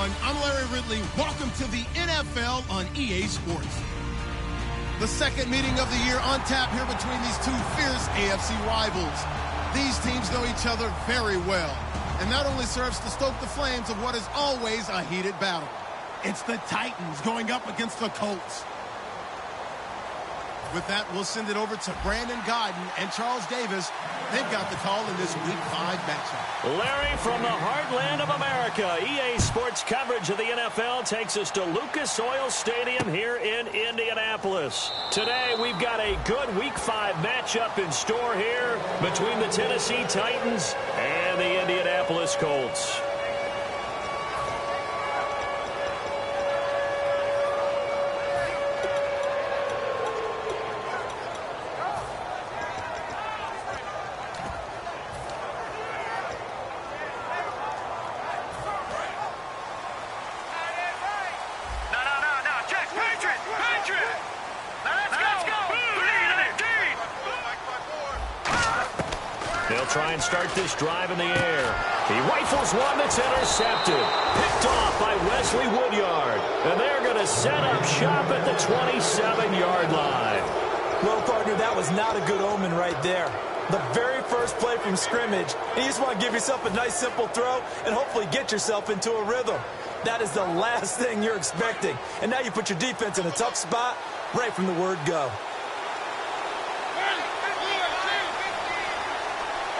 everyone. I'm Larry Ridley. Welcome to the NFL on EA Sports. The second meeting of the year on tap here between these two fierce AFC rivals. These teams know each other very well, and that only serves to stoke the flames of what is always a heated battle. It's the Titans going up against the Colts. With that, we'll send it over to Brandon Godden and Charles Davis. They've got the call in this Week 5 matchup. Larry, from the heartland of America, EA Sports coverage of the NFL takes us to Lucas Oil Stadium here in Indianapolis. Today, we've got a good Week 5 matchup in store here between the Tennessee Titans and the Indianapolis Colts. They'll try and start this drive in the air. He rifles one that's intercepted. Picked off by Wesley Woodyard. And they're going to set up shop at the 27-yard line. Well, partner, that was not a good omen right there. The very first play from scrimmage, and you just want to give yourself a nice, simple throw and hopefully get yourself into a rhythm. That is the last thing you're expecting. And now you put your defense in a tough spot right from the word go.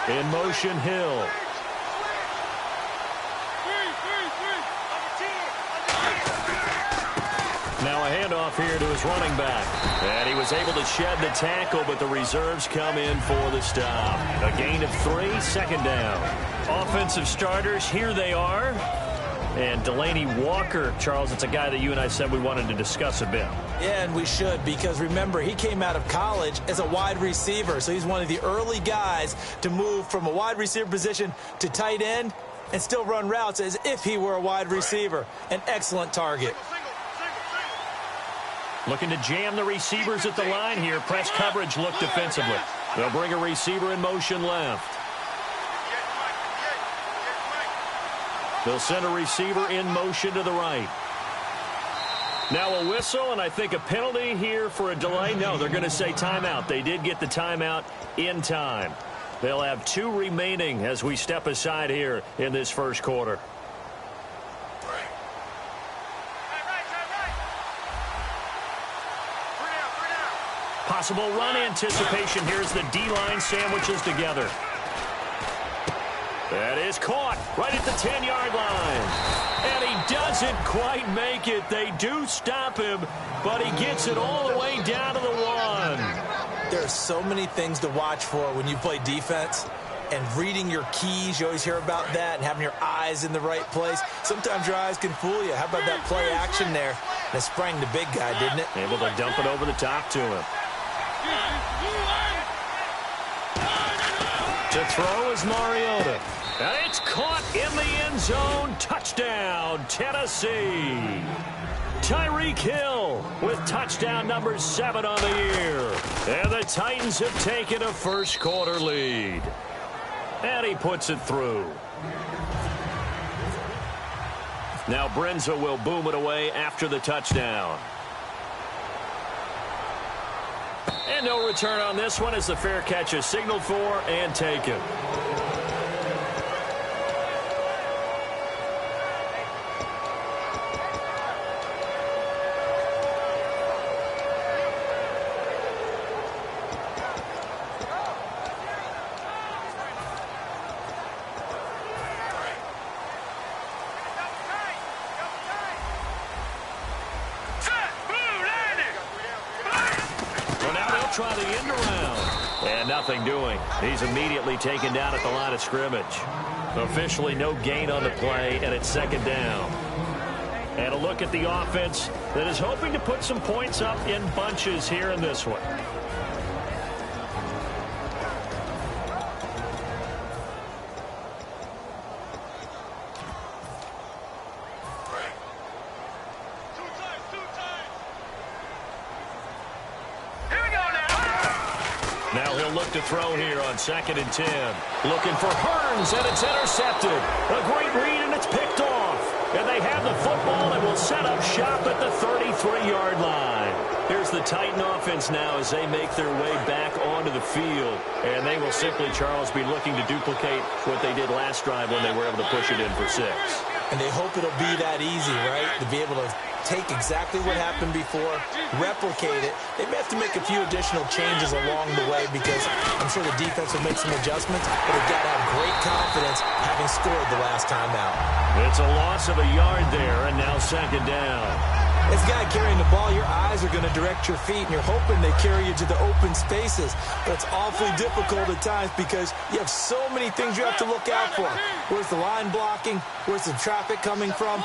In motion, Hill. Now a handoff here to his running back. And he was able to shed the tackle, but the reserves come in for the stop. A gain of 3, second down. Offensive starters, here they are. And Delaney Walker, Charles, it's a guy that you and I said we wanted to discuss a bit. Yeah, and we should, because remember, he came out of college as a wide receiver, so he's one of the early guys to move from a wide receiver position to tight end and still run routes as if he were a wide receiver. An excellent target. Looking to jam the receivers at the line here. Press coverage look defensively. They'll bring a receiver in motion left. They'll send a receiver in motion to the right. Now a whistle, and I think a penalty here for a delay. No, they're going to say timeout. They did get the timeout in time. They'll have 2 remaining as we step aside here in this first quarter. Possible run anticipation. Here's the D-line sandwiches together. That is caught right at the 10-yard line. And he doesn't quite make it. They do stop him, but he gets it all the way down to the 1. There are so many things to watch for when you play defense. And reading your keys, you always hear about that, and having your eyes in the right place. Sometimes your eyes can fool you. How about that play action there? And it sprang the big guy, didn't it? Able to dump it over the top to him. To throw is Mariota. And it's caught in the end zone. Touchdown, Tennessee. Tyreek Hill with touchdown number 7 on the year. And the Titans have taken a first quarter lead. And he puts it through. Now Brenza will boom it away after the touchdown. And no return on this one as the fair catch is signaled for and taken. Try the end around. And nothing doing. He's immediately taken down at the line of scrimmage. Officially no gain on the play, and it's second down. And a look at the offense that is hoping to put some points up in bunches here in this one. Now he'll look to throw here on 2nd and 10. Looking for Hearns, and it's intercepted. A great read, and it's picked off. And they have the football and will set up shop at the 33-yard line. Here's the Titan offense now as they make their way back onto the field. And they will simply, Charles, be looking to duplicate what they did last drive when they were able to push it in for 6. And they hope it'll be that easy, right? To be able to take exactly what happened before, replicate it. They may have to make a few additional changes along the way because I'm sure the defense will make some adjustments, but they've got to have great confidence having scored the last time out. It's a loss of a yard there, and now 2nd down. As a guy carrying the ball, your eyes are going to direct your feet, and you're hoping they carry you to the open spaces. But it's awfully difficult at times because you have so many things you have to look out for. Where's the line blocking? Where's the traffic coming from?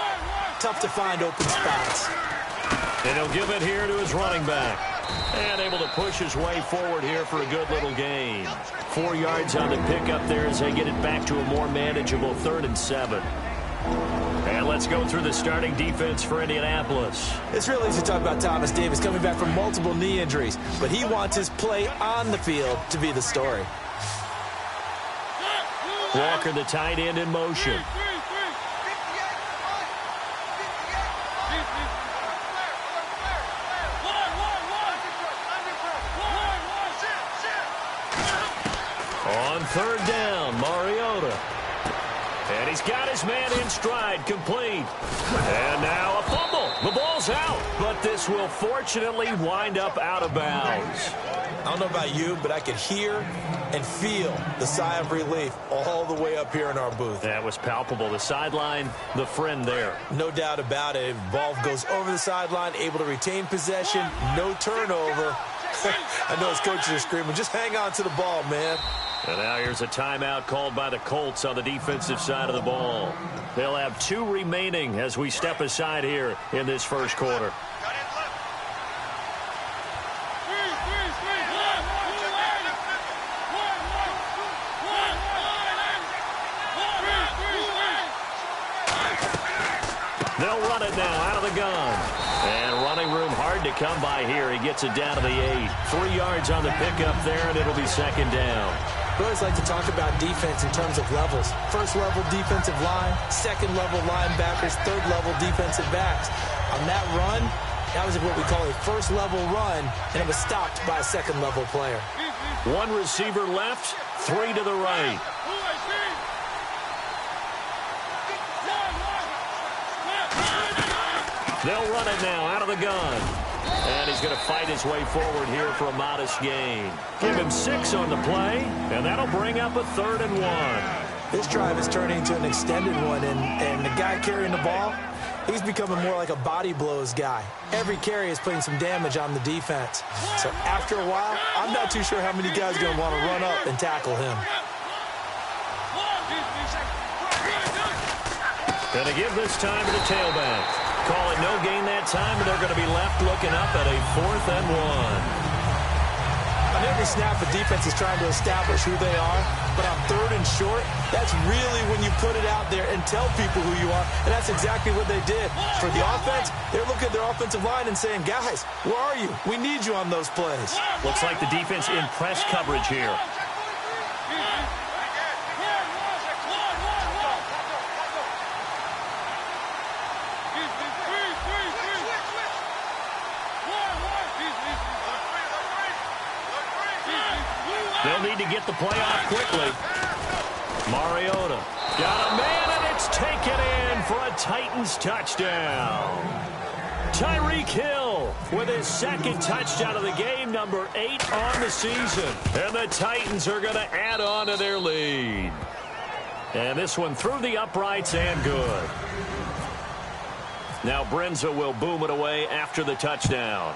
Tough to find open spots. And he'll give it here to his running back. And able to push his way forward here for a good little gain. 4 yards on the pickup there as they get it back to a more manageable 3rd and 7. And let's go through the starting defense for Indianapolis. It's real easy to talk about Thomas Davis coming back from multiple knee injuries, but he wants his play on the field to be the story. Walker, the tight end, in motion. On 3rd down, Mariota. And he's got his man in stride, complete. And now a fumble. The ball's out, but this will fortunately wind up out of bounds. I don't know about you, but I could hear and feel the sigh of relief all the way up here in our booth. That was palpable. The sideline, the friend there. No doubt about it. Ball goes over the sideline, able to retain possession, no turnover. I know his coaches are screaming, just hang on to the ball, man. And now here's a timeout called by the Colts on the defensive side of the ball. They'll have 2 remaining as we step aside here in this first quarter. They'll run it now out of the gun. And running room hard to come by here. He gets it down to the 8. 3 yards on the pickup there, and it'll be 2nd down. We always like to talk about defense in terms of levels. 1st level defensive line, 2nd level linebackers, 3rd level defensive backs. On that run, that was what we call a 1st level run, and it was stopped by a 2nd level player. 1 receiver left, 3 to the right. They'll run it now out of the gun. And he's going to fight his way forward here for a modest gain. Give him 6 on the play, and that'll bring up a 3rd and 1. This drive is turning into an extended one, and the guy carrying the ball, he's becoming more like a body blows guy. Every carry is putting some damage on the defense. So after a while, I'm not too sure how many guys are going to want to run up and tackle him. Going to give this time to the tailback. Call it no gain that time, and they're going to be left looking up at a 4th and 1. On every snap, the defense is trying to establish who they are, but on 3rd and short, that's really when you put it out there and tell people who you are, and that's exactly what they did. For the offense, they're looking at their offensive line and saying, guys, where are you? We need you on those plays. Looks like the defense in press coverage here. They'll need to get the play off quickly. Mariota got a man, and it's taken in for a Titans touchdown. Tyreek Hill with his 2nd touchdown of the game, number 8 on the season. And the Titans are going to add on to their lead. And this one through the uprights and good. Now Brenza will boom it away after the touchdown.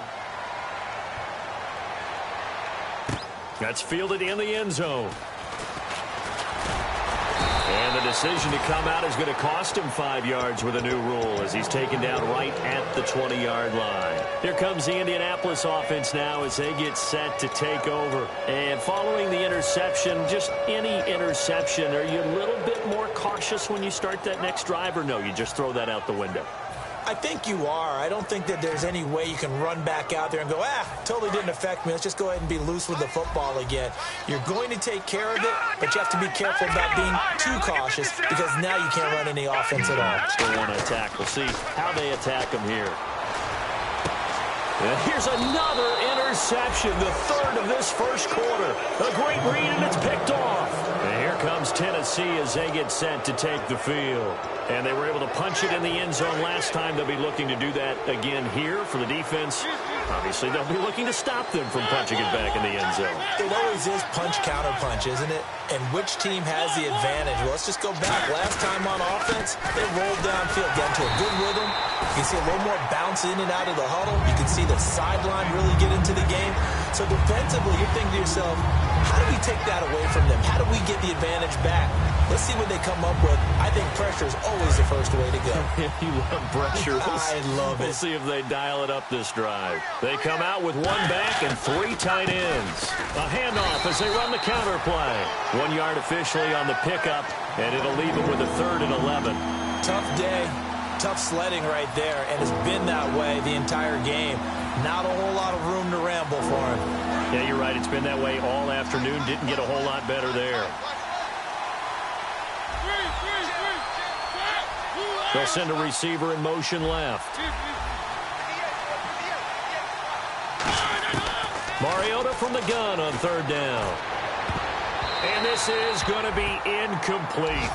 That's fielded in the end zone. And the decision to come out is going to cost him 5 yards with a new rule as he's taken down right at the 20-yard line. Here comes the Indianapolis offense now as they get set to take over. And following the interception, just any interception, are you a little bit more cautious when you start that next drive, or no, you just throw that out the window? I think you are. I don't think that there's any way you can run back out there and go, totally didn't affect me. Let's just go ahead and be loose with the football again. You're going to take care of it, but you have to be careful about being too cautious because now you can't run any offense at all. Still want to attack. We'll see how they attack them here. And here's another interception, the third of this first quarter. A great read, and it's picked off. And here comes Tennessee as they get set to take the field. And they were able to punch it in the end zone last time. They'll be looking to do that again here for the defense. Obviously, they'll be looking to stop them from punching it back in the end zone. It always is punch-counter-punch, isn't it? And which team has the advantage? Well, let's just go back. Last time on offense, they rolled downfield, got into a good rhythm. You can see a little more bounce in and out of the huddle. You can see the sideline really get into the game. So defensively, you're thinking to yourself, how do we take that away from them? How do we get the advantage back? Let's see what they come up with. I think pressure is always the first way to go. You love pressure. I love it. We'll see if they dial it up this drive. They come out with one back and three tight ends. A handoff as they run the counter play. 1 yard officially on the pickup, and it'll leave them with a 3rd and 11. Tough day. Tough sledding right there, and it's been that way the entire game. Not a whole lot of room to ramble for him. Yeah, you're right. It's been that way all afternoon. Didn't get a whole lot better there. They'll send a receiver in motion left. Mariota from the gun on 3rd down. And this is going to be incomplete.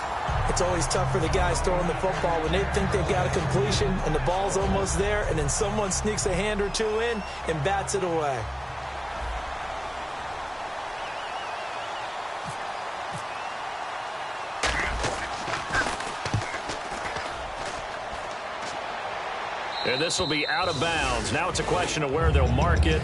It's always tough for the guys throwing the football when they think they've got a completion and the ball's almost there, and then someone sneaks a hand or two in and bats it away. And this will be out of bounds. Now it's a question of where they'll mark it.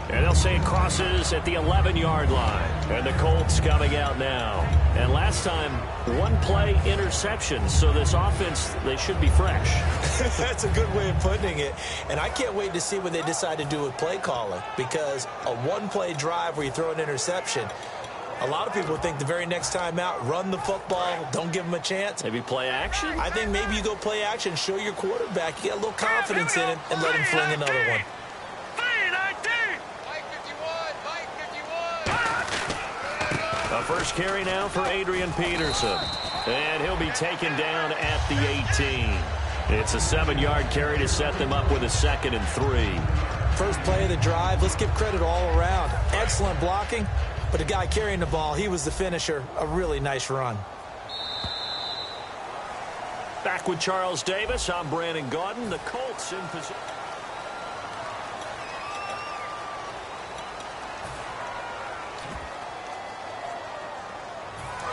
And they'll say it crosses at the 11-yard line. And the Colts coming out now. And last time, one-play interception. So this offense, they should be fresh. That's a good way of putting it. And I can't wait to see what they decide to do with play calling. Because a one-play drive where you throw an interception, a lot of people think the very next time out, run the football, don't give them a chance. Maybe play action? I think maybe you go play action, show your quarterback, you get a little confidence in him, and let him fling another one. A first carry now for Adrian Peterson. And he'll be taken down at the 18. It's a 7-yard carry to set them up with a 2nd and 3. First play of the drive, let's give credit all around. Excellent blocking. But the guy carrying the ball, he was the finisher. A really nice run. Back with Charles Davis. I'm Brandon Gaudin. The Colts in position.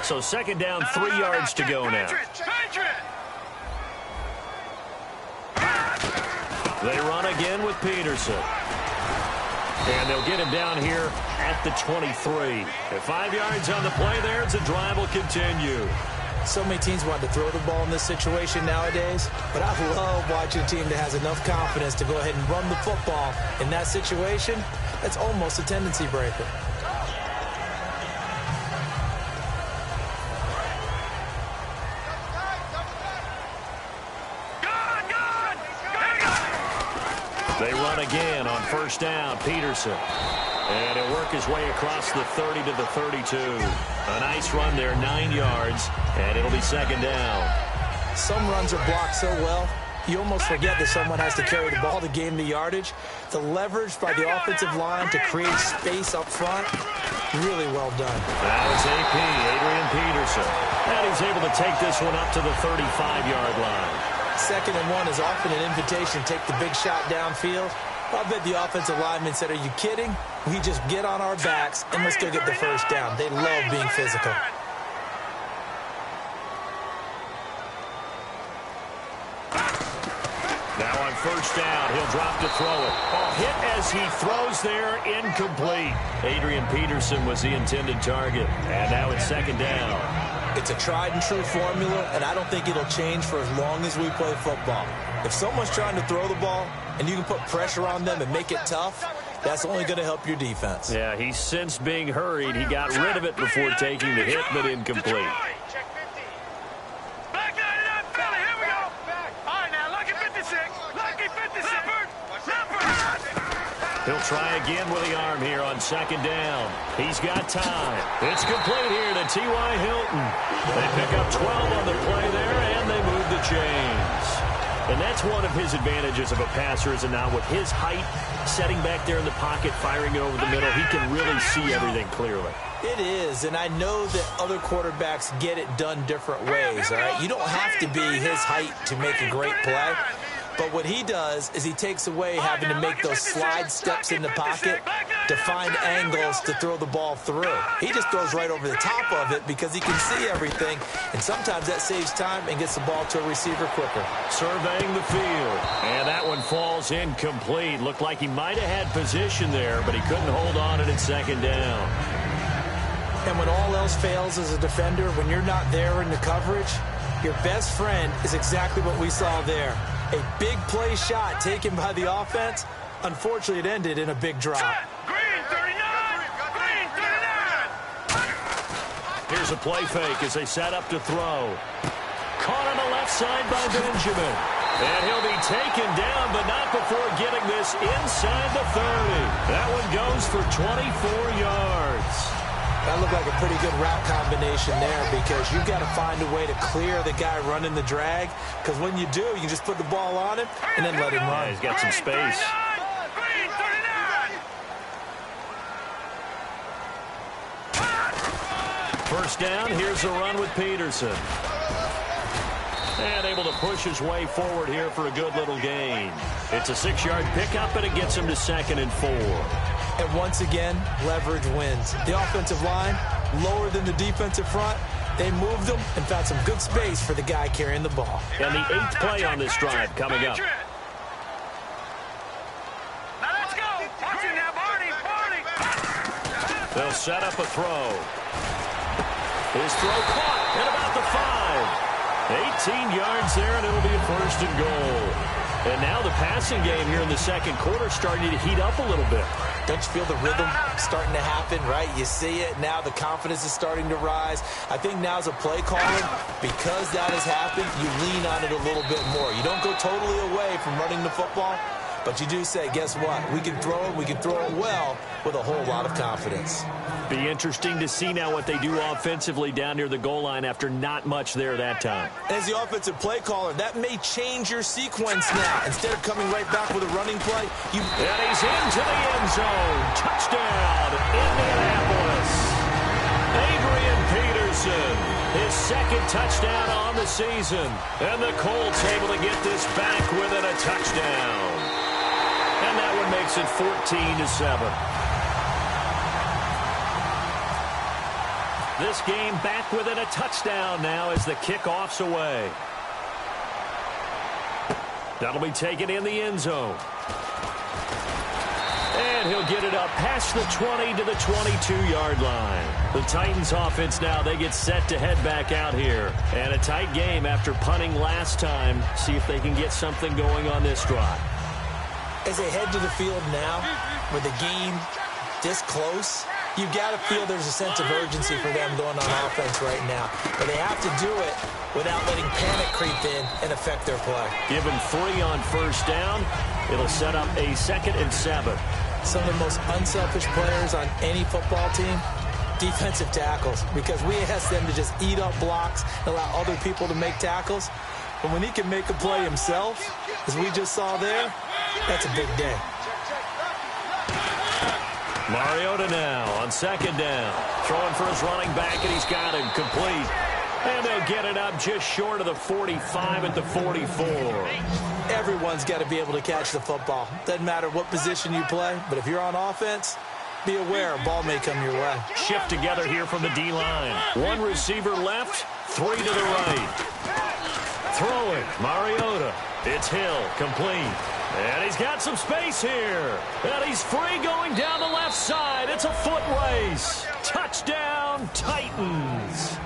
So 2nd down, 3 yards to go now. They run again with Peterson. And they'll get him down here at the 23. At 5 yards on the play there, the drive will continue. So many teams want to throw the ball in this situation nowadays, but I love watching a team that has enough confidence to go ahead and run the football. In that situation, that's almost a tendency breaker. They run again on 1st down, Peterson. And he'll work his way across the 30 to the 32. A nice run there, 9 yards, and it'll be 2nd down. Some runs are blocked so well, you almost forget that someone has to carry the ball to gain the yardage. The leverage by the offensive line to create space up front, really well done. Now it's AP, Adrian Peterson. And he's able to take this one up to the 35-yard line. 2nd and 1 is often an invitation to take the big shot downfield. I bet the offensive lineman said, are you kidding? We just get on our backs and let's go get the first down. They love being physical. Now on 1st down, he'll drop to throw it. Oh, hit as he throws there, incomplete. Adrian Peterson was the intended target. And now it's 2nd down. It's a tried-and-true formula, and I don't think it'll change for as long as we play football. If someone's trying to throw the ball and you can put pressure on them and make it tough, that's only going to help your defense. Yeah, he sensed being hurried. He got rid of it before taking the hit, but incomplete. Back 99, Philly, here we go. All right, now look at 56. He'll try again with the arm here on second down. He's got time. It's complete here to T.Y. Hilton. They pick up 12 on the play there, and they move the chains. And that's one of his advantages of a passer, is it not? With his height, setting back there in the pocket, firing it over the middle, he can really see everything clearly. It is, and I know that other quarterbacks get it done different ways, all right? You don't have to be his height to make a great play. But what he does is he takes away having to make those slide steps in the pocket to find angles to throw the ball through. He just throws right over the top of it because he can see everything, and sometimes that saves time and gets the ball to a receiver quicker. Surveying the field, and that one falls incomplete. Looked like he might have had position there, but he couldn't hold on it at second down. And when all else fails as a defender, when you're not there in the coverage, your best friend is exactly what we saw there. A big play shot taken by the offense. Unfortunately, it ended in a big drop. Green 39! Green 39! Here's a play fake as they set up to throw. Caught on the left side by Benjamin. And he'll be taken down, but not before getting this inside the 30. That one goes for 24 yards. That looked like a pretty good route combination there because you've got to find a way to clear the guy running the drag, because when you do, you can just put the ball on him and then let him run. Yeah, he's got some space. Green 39! First down, here's a run with Peterson. And able to push his way forward here for a good little gain. It's a 6-yard pickup, and it gets him to 2nd and 4. And once again, leverage wins. The offensive line, lower than the defensive front. They moved them and found some good space for the guy carrying the ball. And the 8th play on this drive coming up. Now let's go! Watch it now, Barney! They'll set up a throw. His throw caught at about the 5. 18 yards there, and it'll be a 1st and goal. And now the passing game here in the second quarter starting to heat up a little bit. Don't you feel the rhythm starting to happen, right? You see it. Now the confidence is starting to rise. I think now's a play calling. Because that has happened, you lean on it a little bit more. You don't go totally away from running the football, but you do say, guess what? We can throw it well with a whole lot of confidence. Be interesting to see now what they do offensively down near the goal line after not much there that time. As the offensive play caller, that may change your sequence now. Instead of coming right back with a running play, and he's into the end zone. Touchdown, Indianapolis. Adrian Peterson, his 2nd touchdown on the season. And the Colts able to get this back within a touchdown. And that one makes it 14-7. This game back within a touchdown now as the kickoff's away. That'll be taken in the end zone. And he'll get it up past the 20 to the 22-yard line. The Titans offense now, they get set to head back out here. And a tight game after punting last time. See if they can get something going on this drive. As they head to the field now, with the game this close, you've got to feel there's a sense of urgency for them going on offense right now. But they have to do it without letting panic creep in and affect their play. Given 3 on first down, it'll set up a 2nd and 7. Some of the most unselfish players on any football team, defensive tackles, because we ask them to just eat up blocks and allow other people to make tackles. But when he can make a play himself, as we just saw there, that's a big day. Mariota now on 2nd down. Throwing for his running back, and he's got him complete. And they'll get it up just short of the 45 at the 44. Everyone's got to be able to catch the football. Doesn't matter what position you play, but if you're on offense, be aware a ball may come your way. Shift together here from the D-line. 1 receiver left, 3 to the right. Throwing, Mariota. It's Hill, complete. And he's got some space here. And he's free going down the left side. It's a foot race. Touchdown, Titans.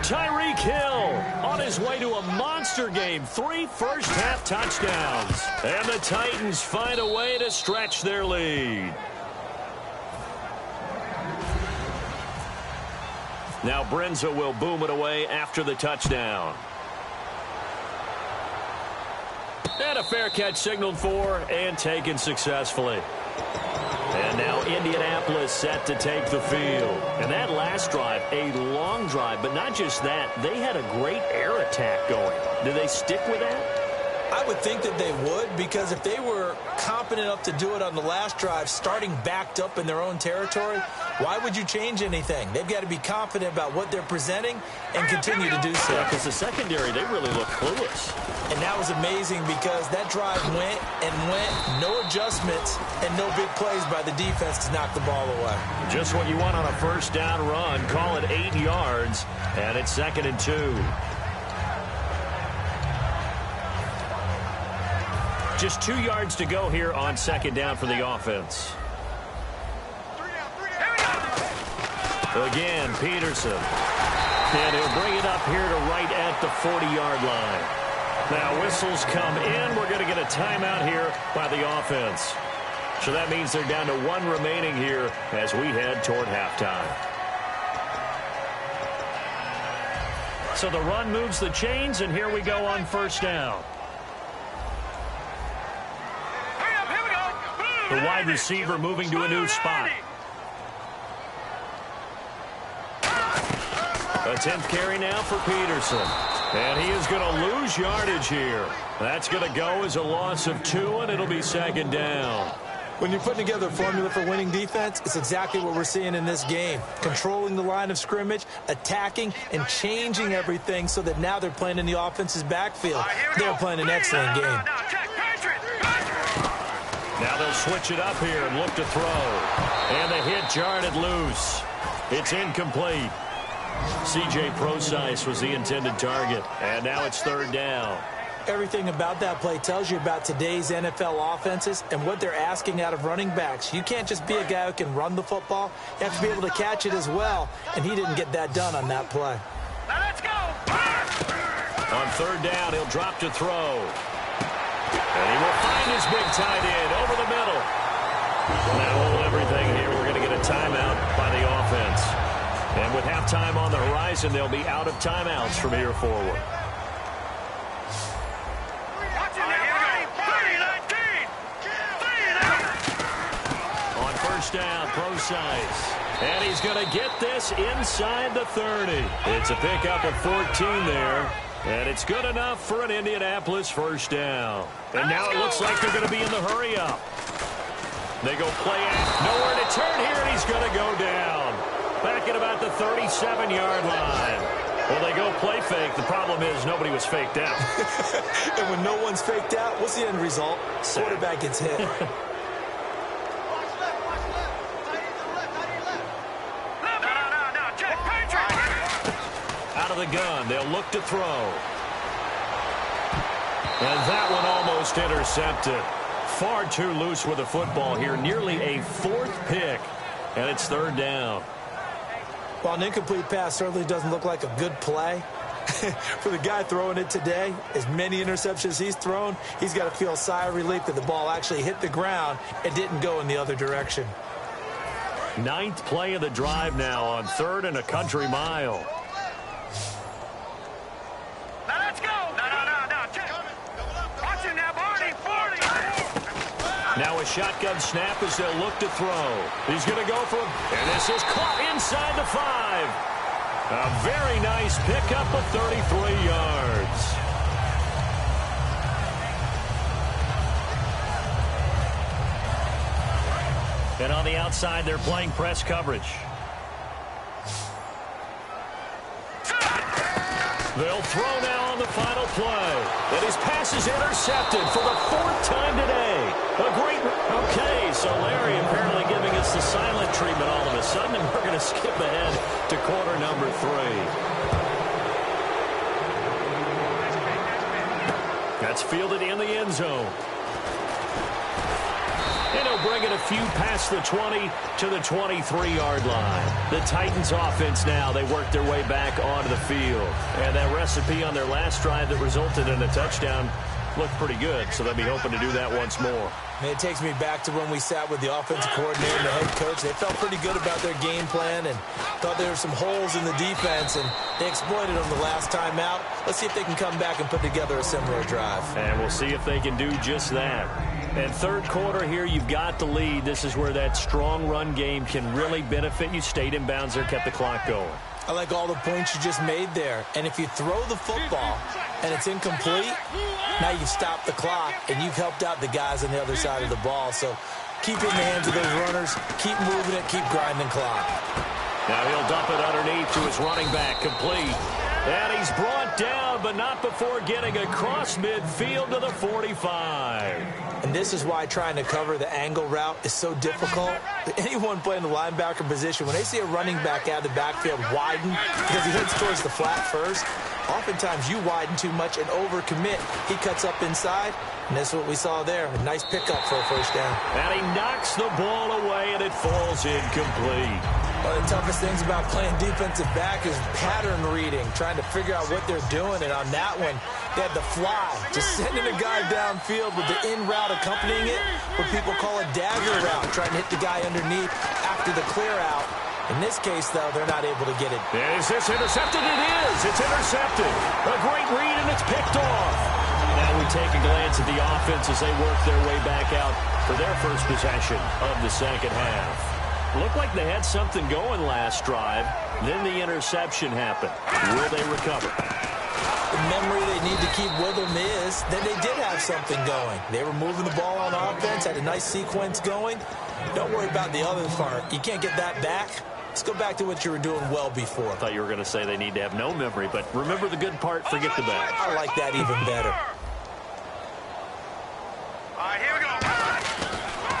Tyreek Hill on his way to a monster game. 3 first-half touchdowns. And the Titans find a way to stretch their lead. Now Brenza will boom it away after the touchdown. And a fair catch signaled for and taken successfully. And now Indianapolis set to take the field. And that last drive, a long drive, but not just that. They had a great air attack going. Do they stick with that? I would think that they would, because if they were competent enough to do it on the last drive, starting backed up in their own territory, why would you change anything? They've got to be confident about what they're presenting and continue to do so. Yeah, because the secondary, they really look clueless. And that was amazing because that drive went and went, no adjustments, and no big plays by the defense to knock the ball away. Just what you want on a first down run. Call it 8 yards, and it's 2nd and 2. Just 2 yards to go here on 2nd down for the offense. Again, Peterson. And he'll bring it up here to right at the 40-yard line. Now whistles come in. We're going to get a timeout here by the offense. So that means they're down to 1 remaining here as we head toward halftime. So the run moves the chains, and here we go on first down. The wide receiver moving to a new spot. A 10th carry now for Peterson. And he is going to lose yardage here. That's going to go as a loss of 2, and it'll be 2nd down. When you're putting together a formula for winning defense, it's exactly what we're seeing in this game. Controlling the line of scrimmage, attacking, and changing everything so that now they're playing in the offense's backfield. They're playing an excellent game. Now they'll switch it up here and look to throw. And the hit jarred loose. It's incomplete. C.J. Procise was the intended target. And now it's 3rd down. Everything about that play tells you about today's NFL offenses and what they're asking out of running backs. You can't just be a guy who can run the football. You have to be able to catch it as well. And he didn't get that done on that play. Now let's go. On 3rd down, he'll drop to throw. And he will find his big tight end over the middle. That will hold everything here. We're going to get a timeout by the offense. And with halftime on the horizon, they'll be out of timeouts from here forward. On first down, Procise. And he's going to get this inside the 30. It's a pickup of 14 there. And it's good enough for an Indianapolis first down. And now it looks like they're going to be in the hurry-up. They go play act. Nowhere to turn here, and he's going to go down. Back at about the 37-yard line. Well, they go play fake. The problem is nobody was faked out. And when no one's faked out, what's the end result? Quarterback gets hit. Out of the gun, they'll look to throw. And that one almost intercepted. Far too loose with the football here. Nearly a 4th pick. And it's 3rd down. Well, an incomplete pass certainly doesn't look like a good play. For the guy throwing it today, as many interceptions he's thrown, he's got to feel a sigh of relief that the ball actually hit the ground and didn't go in the other direction. 9th play of the drive now on 3rd and a country mile. Now let's go. No. Check. Watch him now, Barney. 40. Now a shotgun snap as they'll look to throw. He's going to go for it. And this is caught inside the 5. A very nice pickup of 33 yards. And on the outside, they're playing press coverage. They'll throw now on the final play. And his pass is intercepted for the 4th time today. A great... Okay, so Larry apparently giving us the silent treatment all of a sudden, and we're going to skip ahead to quarter number 3. That's fielded in the end zone. And he'll bring it a few past the 20 to the 23-yard line. The Titans offense now, they work their way back onto the field. And that recipe on their last drive that resulted in a touchdown looked pretty good, so they'll be hoping to do that once more. And it takes me back to when we sat with the offensive coordinator and the head coach. They felt pretty good about their game plan and thought there were some holes in the defense, and they exploited them the last time out. Let's see if they can come back and put together a similar drive. And we'll see if they can do just that. And third quarter here, you've got the lead. This is where that strong run game can really benefit you. Stayed in bounds there, kept the clock going. I like all the points you just made there. And if you throw the football and it's incomplete, now you've stopped the clock and you've helped out the guys on the other side of the ball. So keep it in the hands of those runners, keep moving it, keep grinding clock. Now he'll dump it underneath to his running back, complete. And he's brought down, but not before getting across midfield to the 45. And this is why trying to cover the angle route is so difficult. Anyone playing the linebacker position, when they see a running back out of the backfield widen because he heads towards the flat first, oftentimes you widen too much and overcommit. He cuts up inside, and that's what we saw there. A nice pickup for a first down. And he knocks the ball away, and it falls incomplete. One of the toughest things about playing defensive back is pattern reading, trying to figure out what they're doing. And on that one, they had the fly, just sending a guy downfield with the in route accompanying it, what people call a dagger route, trying to hit the guy underneath after the clear out. In this case, though, they're not able to get it. Is this intercepted? It is. It's intercepted. A great read, and it's picked off. Now we take a glance at the offense as they work their way back out for their first possession of the second half. Looked like they had something going last drive. Then the interception happened. Will they recover? The memory they need to keep with them is that they did have something going. They were moving the ball on offense, had a nice sequence going. Don't worry about the other part. You can't get that back. Let's go back to what you were doing well before. I thought you were going to say they need to have no memory, but remember the good part, forget the bad. I like that even better. All right, here we go.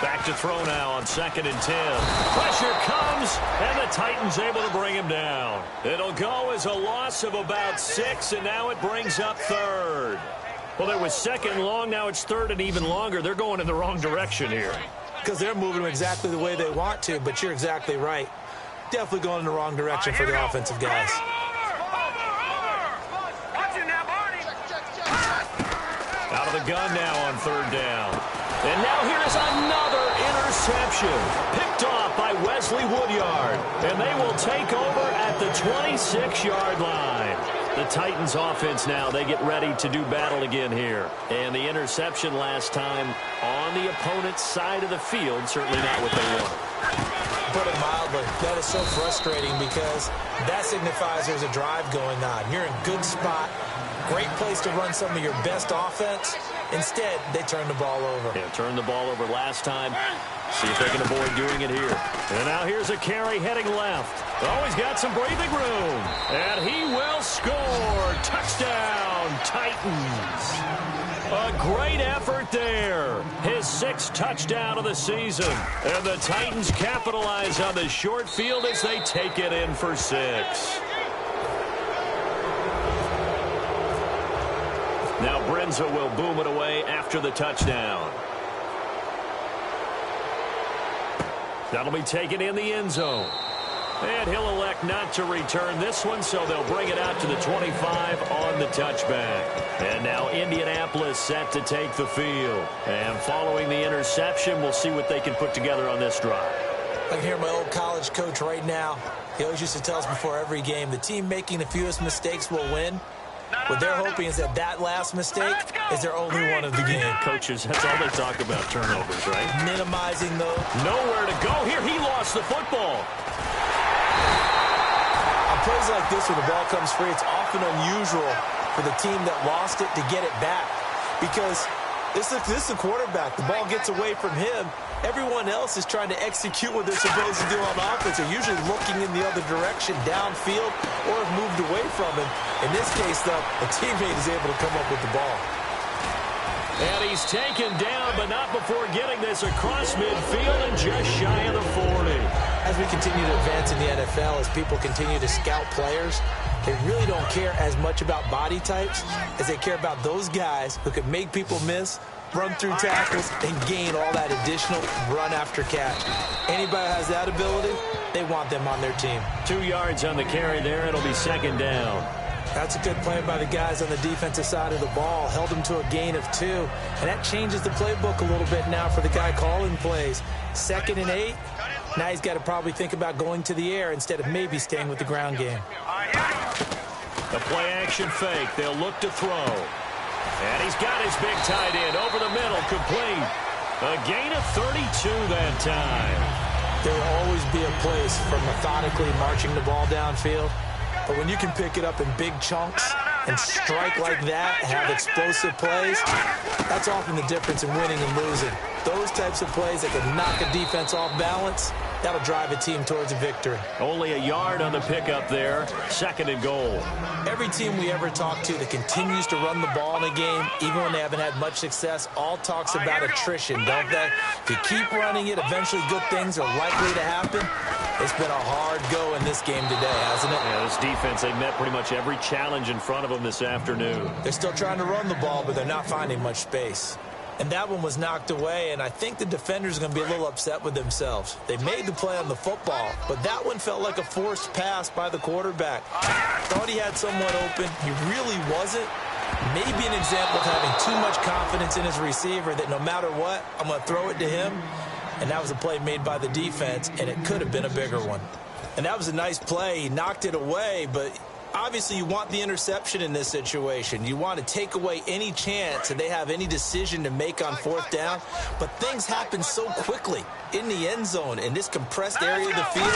Back to throw now on 2nd and 10. Pressure comes, and the Titans able to bring him down. It'll go as a loss of about 6, and now it brings up 3rd. Well, there was 2nd long, now it's 3rd and even longer. They're going in the wrong direction here. Because they're moving them exactly the way they want to, but you're exactly right. Definitely going in the wrong direction for the offensive guys. Out of the gun now on 3rd down. And now here's another interception. Picked off by Wesley Woodyard. And they will take over at the 26-yard line. The Titans offense now, they get ready to do battle again here. And the interception last time on the opponent's side of the field, certainly not what they want. Put it mildly, that is so frustrating because that signifies there's a drive going on. You're in a good spot, great place to run some of your best offense. Instead, they turn the ball over. Yeah, turned the ball over last time. See if they can avoid doing it here. And now here's a carry heading left. Oh, he's got some breathing room. And he will score. Touchdown, Titans. A great effort there. His 6th touchdown of the season. And the Titans capitalize on the short field as they take it in for 6. Now Brenza will boom it away after the touchdown. That'll be taken in the end zone. And he'll elect not to return this one, so they'll bring it out to the 25 on the touchback. And now Indianapolis set to take the field. And following the interception, we'll see what they can put together on this drive. I can hear my old college coach right now. He always used to tell us before every game, the team making the fewest mistakes will win. What they're hoping is that last mistake is their only one of the game. Coaches, that's all they talk about, turnovers, right? Minimizing those. Nowhere to go. Here, he lost the football. On plays like this where the ball comes free, it's often unusual for the team that lost it to get it back. Because this is the quarterback. The ball gets away from him. Everyone else is trying to execute what they're supposed to do on offense. They're usually looking in the other direction, downfield, or have moved away from him. In this case, though, a teammate is able to come up with the ball. And he's taken down, but not before getting this across midfield and just shy of the 40. As we continue to advance in the NFL, as people continue to scout players, they really don't care as much about body types as they care about those guys who can make people miss, run through tackles, and gain all that additional run after catch. Anybody who has that ability, they want them on their team. 2 yards on the carry there. It'll be 2nd down. That's a good play by the guys on the defensive side of the ball. Held them to a gain of 2. And that changes the playbook a little bit now for the guy calling plays. 2nd and 8. Now he's got to probably think about going to the air instead of maybe staying with the ground game. The play action fake. They'll look to throw. And he's got his big tight end over the middle, complete. A gain of 32 that time. There will always be a place for methodically marching the ball downfield. But when you can pick it up in big chunks and strike like that, have explosive plays, that's often the difference in winning and losing. Those types of plays that can knock a defense off balance, that'll drive a team towards a victory. Only a yard on the pickup there. 2nd and goal. Every team we ever talk to that continues to run the ball in a game, even when they haven't had much success, all talks about attrition, don't they? If you keep running it, eventually good things are likely to happen. It's been a hard go in this game today, hasn't it? Yeah, this defense, they met pretty much every challenge in front of them this afternoon. They're still trying to run the ball, but they're not finding much space. And that one was knocked away, and I think the defenders are going to be a little upset with themselves. They made the play on the football, but that one felt like a forced pass by the quarterback. Thought he had someone open. He really wasn't. Maybe an example of having too much confidence in his receiver that no matter what, I'm going to throw it to him. And that was a play made by the defense, and it could have been a bigger one. And that was a nice play. He knocked it away, but obviously you want the interception in this situation. You want to take away any chance that they have any decision to make on 4th down. But things happen so quickly in the end zone in this compressed area of the field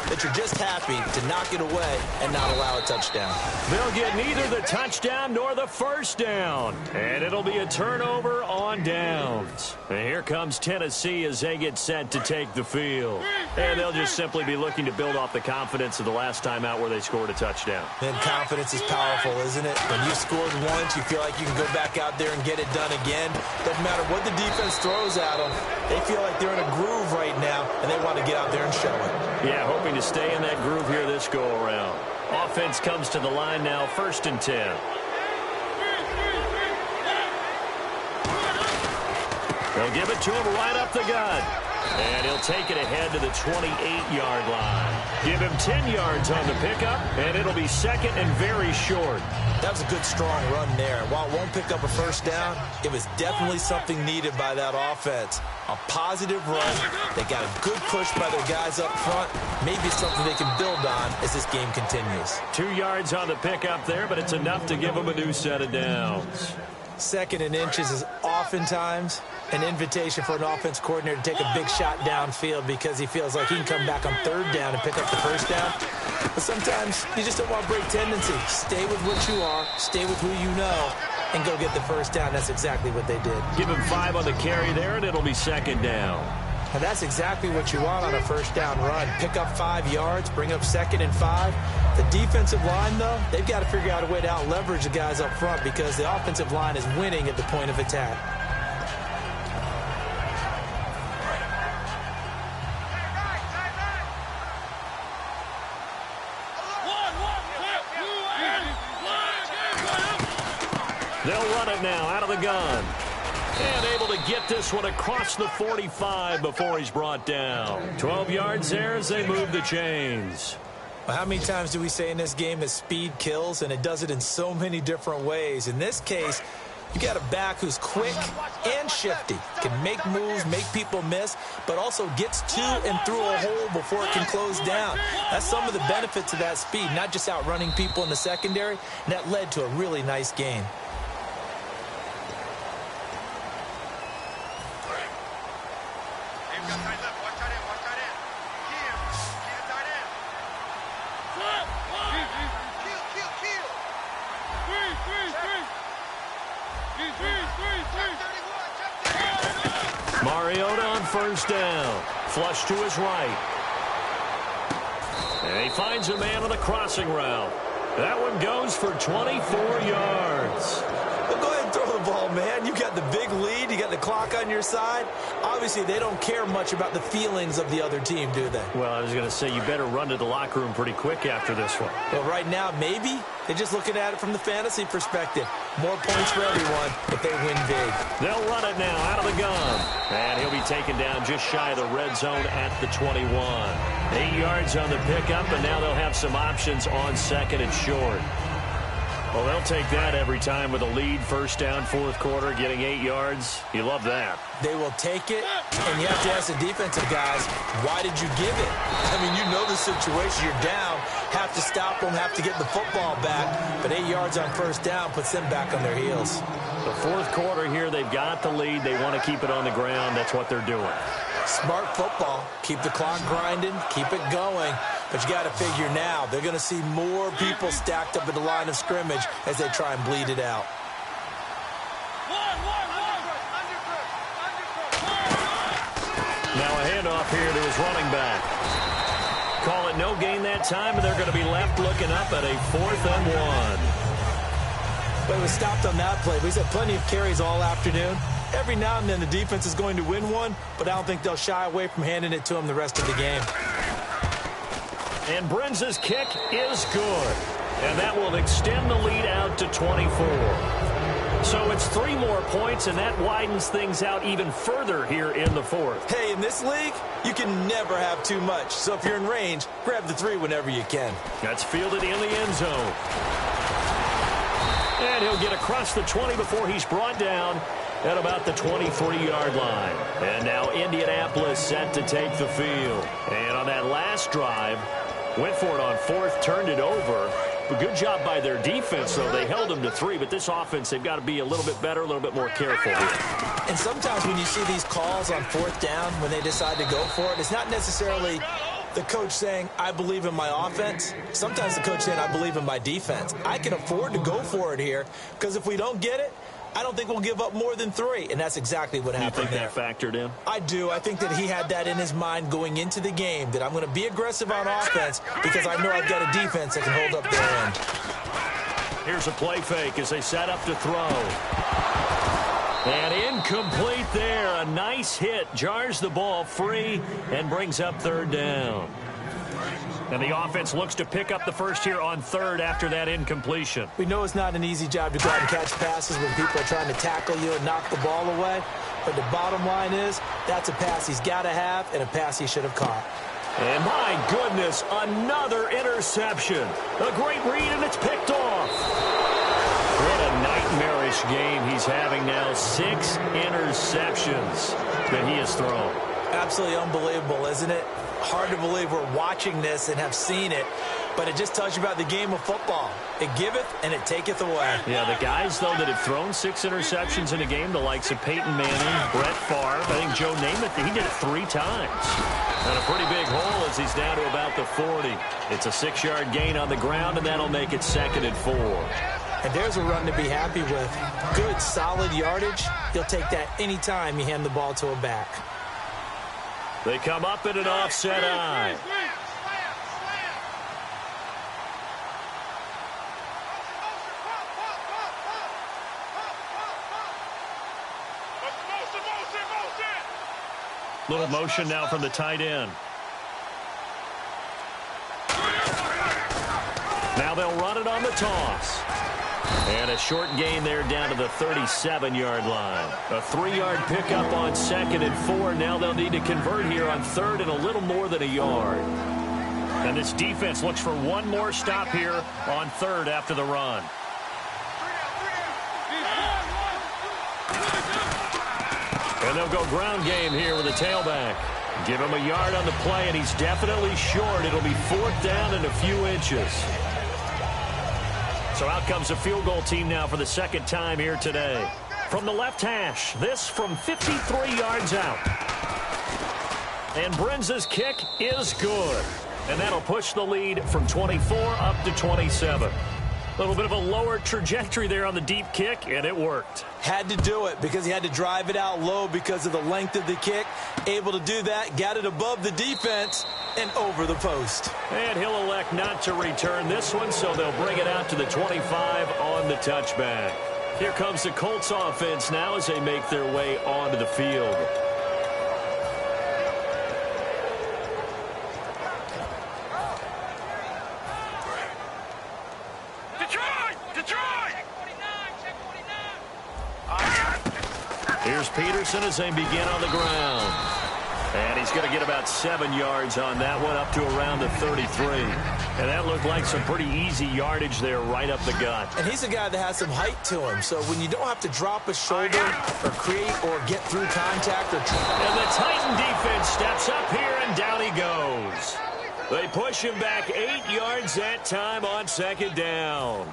that you're just happy to knock it away and not allow a touchdown. They'll get neither the touchdown nor the 1st down. And it'll be a turnover on downs. And here comes Tennessee as they get set to take the field. And they'll just simply be looking to build off the confidence of the last time out where they scored a touchdown. And confidence is powerful, isn't it? When you scored once, you feel like you can go back out there and get it done again. Doesn't matter what the defense throws at them. They feel like they're in a groove right now, and they want to get out there and show it. Yeah, hoping to stay in that groove here this go-around. Offense comes to the line now, 1st and 10. They'll give it to him right up the gut. And he'll take it ahead to the 28-yard line. Give him 10 yards on the pickup, and it'll be 2nd and very short. That was a good, strong run there. While it won't pick up a 1st down, it was definitely something needed by that offense. A positive run. They got a good push by their guys up front. Maybe something they can build on as this game continues. 2 yards on the pickup there, but it's enough to give them a new set of downs. 2nd and inches is oftentimes an invitation for an offense coordinator to take a big shot downfield because he feels like he can come back on 3rd down and pick up the 1st down. But sometimes you just don't want to break tendency. Stay with what you are, stay with who you know, and go get the 1st down. That's exactly what they did. Give him 5 on the carry there, and it'll be 2nd down. And that's exactly what you want on a 1st down run. Pick up 5 yards, bring up 2nd and 5. The defensive line, though, they've got to figure out a way to out-leverage the guys up front because the offensive line is winning at the point of attack. They'll run it now out of the gun. And able to get this one across the 45 before he's brought down. 12 yards there as they move the chains. Well, how many times do we say in this game that speed kills, and it does it in so many different ways? In this case, you got a back who's quick and shifty, can make moves, make people miss, but also gets to and through a hole before it can close down. That's some of the benefits of that speed, not just outrunning people in the secondary, and that led to a really nice gain. Mariota on 1st down. Flush to his right. And he finds a man on the crossing route. That one goes for 24 yards. Well, go ahead and throw the ball, man. You got the big lead. You got the clock on your side. Obviously, they don't care much about the feelings of the other team, do they? Well, I was going to say you better run to the locker room pretty quick after this one. Well, right now, maybe. They're just looking at it from the fantasy perspective. More points for everyone if they win big. They'll run it now out of the gun. And he'll be taken down just shy of the red zone at the 21. 8 yards on the pickup, and now they'll have some options on 2nd and short. Well, they'll take that every time with a lead, first down, fourth quarter, getting 8 yards. You love that. They will take it, and you have to ask the defensive guys, why did you give it? I mean, you know the situation. You're down, have to stop them, have to get the football back, but 8 yards on first down puts them back on their heels. The fourth quarter here, they've got the lead. They want to keep it on the ground. That's what they're doing. Smart football. Keep the clock grinding, keep it going. But you got to figure now, they're going to see more people stacked up at the line of scrimmage as they try and bleed it out. Now a handoff here to his running back. Call it no gain that time, and they're going to be left looking up at a 4th and 1. But it was stopped on that play. He's had plenty of carries all afternoon. Every now and then the defense is going to win one, but I don't think they'll shy away from handing it to him the rest of the game. And Brenza's kick is good. And that will extend the lead out to 24. So it's 3 more points, and that widens things out even further here in the fourth. Hey, in this league, you can never have too much. So if you're in range, grab the 3 whenever you can. That's fielded in the end zone. And he'll get across the 20 before he's brought down at about the 23-yard line. And now Indianapolis set to take the field. And on that last drive, went for it on 4th, turned it over. A good job by their defense, though. They held them to 3, but this offense, they've got to be a little bit better, a little bit more careful here. And sometimes when you see these calls on 4th down, when they decide to go for it, it's not necessarily the coach saying, I believe in my offense. Sometimes the coach saying, I believe in my defense. I can afford to go for it here, because if we don't get it, I don't think we'll give up more than 3, and that's exactly what happened there. You think that factored in? I do. I think that he had that in his mind going into the game, that I'm going to be aggressive on offense because I know I've got a defense that can hold up their end. Here's a play fake as they set up to throw. And incomplete there. A nice hit. Jars the ball free and brings up 3rd down. And the offense looks to pick up the first here on 3rd after that incompletion. We know it's not an easy job to go out and catch passes when people are trying to tackle you and knock the ball away. But the bottom line is, that's a pass he's got to have and a pass he should have caught. And my goodness, another interception. A great read, and it's picked off. What a nightmarish game he's having now. 6 interceptions that he has thrown. Absolutely unbelievable, isn't it? Hard to believe we're watching this and have seen it, but it just tells you about the game of football. It giveth and it taketh away. Yeah, the guys, though, that have thrown 6 interceptions in a game, the likes of Peyton Manning, Brett Favre, I think Joe Namath, he did it 3 times. And a pretty big hole as he's down to about the 40. It's a 6-yard gain on the ground, and that'll make it 2nd and 4. And there's a run to be happy with. Good, solid yardage. You'll take that anytime you hand the ball to a back. They come up in an offset eye. Little motion now from the tight end. Now they'll run it on the toss. And a short gain there down to the 37-yard line. A 3-yard pickup on 2nd and 4. Now they'll need to convert here on 3rd and a little more than a yard. And this defense looks for one more stop here on 3rd after the run. And they'll go ground game here with a tailback. Give him a yard on the play, and he's definitely short. It'll be 4th down and a few inches. So out comes a field goal team now for the 2nd time here today. From the left hash, this from 53 yards out. And Brenza's kick is good. And that'll push the lead from 24 up to 27. A little bit of a lower trajectory there on the deep kick, and it worked. Had to do it because he had to drive it out low because of the length of the kick. Able to do that, got it above the defense and over the post. And he'll elect not to return this one, so they'll bring it out to the 25 on the touchback. Here comes the Colts offense now as they make their way onto the field. Here's Peterson as they begin on the ground. And he's going to get about 7 yards on that one, up to around the 33. And that looked like some pretty easy yardage there right up the gut. And he's a guy that has some height to him, so when you don't have to drop a shoulder or create or get through contact. And the Titan defense steps up here, and down he goes. They push him back 8 yards that time on second down.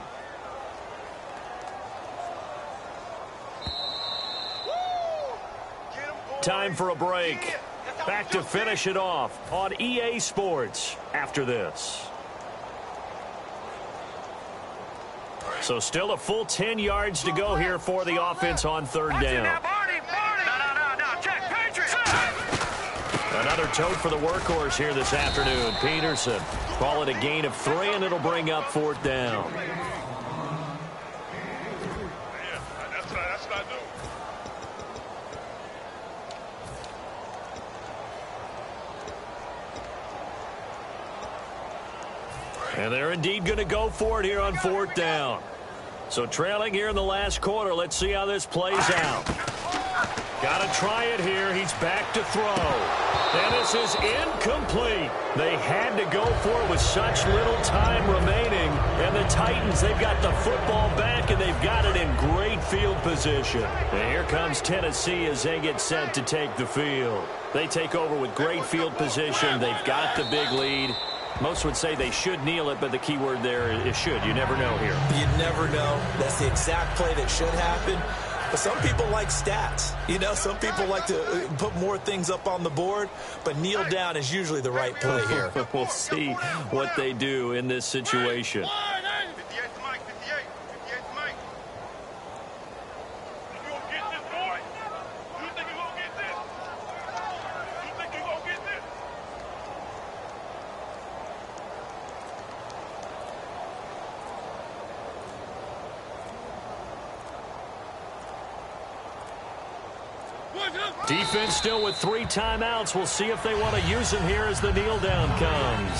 Time for a break. Back to finish it off on EA Sports after this. So still a full 10 yards to go here for the offense on third down. Another tote for the workhorse here this afternoon. Peterson. Call it a gain of 3, and it'll bring up fourth down. And they're indeed going to go for it here on fourth down. So trailing here in the last quarter. Let's see how this plays out. Got to try it here. He's back to throw. And this is incomplete. They had to go for it with such little time remaining. And the Titans, they've got the football back, and they've got it in great field position. And here comes Tennessee as they get set to take the field. They take over with great field position. They've got the big lead. Most would say they should kneel it, but the key word there is should. You never know here. You never know. That's the exact play that should happen. But some people like stats. You know, some people like to put more things up on the board, but kneel down is usually the right play here. We'll see what they do in this situation. Defense still with 3 timeouts. We'll see if they want to use them here as the kneel down comes.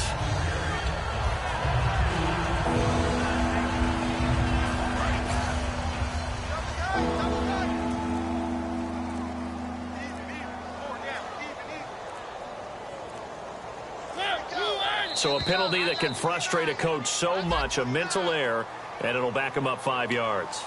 So a penalty that can frustrate a coach so much, a mental error, and it'll back him up 5 yards.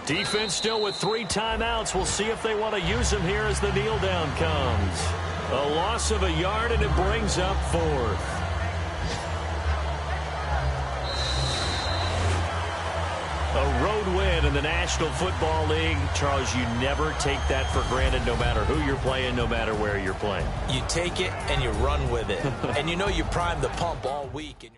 Defense still with 3 timeouts. We'll see if they want to use them here as the kneel down comes. A loss of a yard, and it brings up 4th. A road win in the National Football League. Charles, you never take that for granted, no matter who you're playing, no matter where you're playing. You take it and you run with it. And you know you prime the pump all week.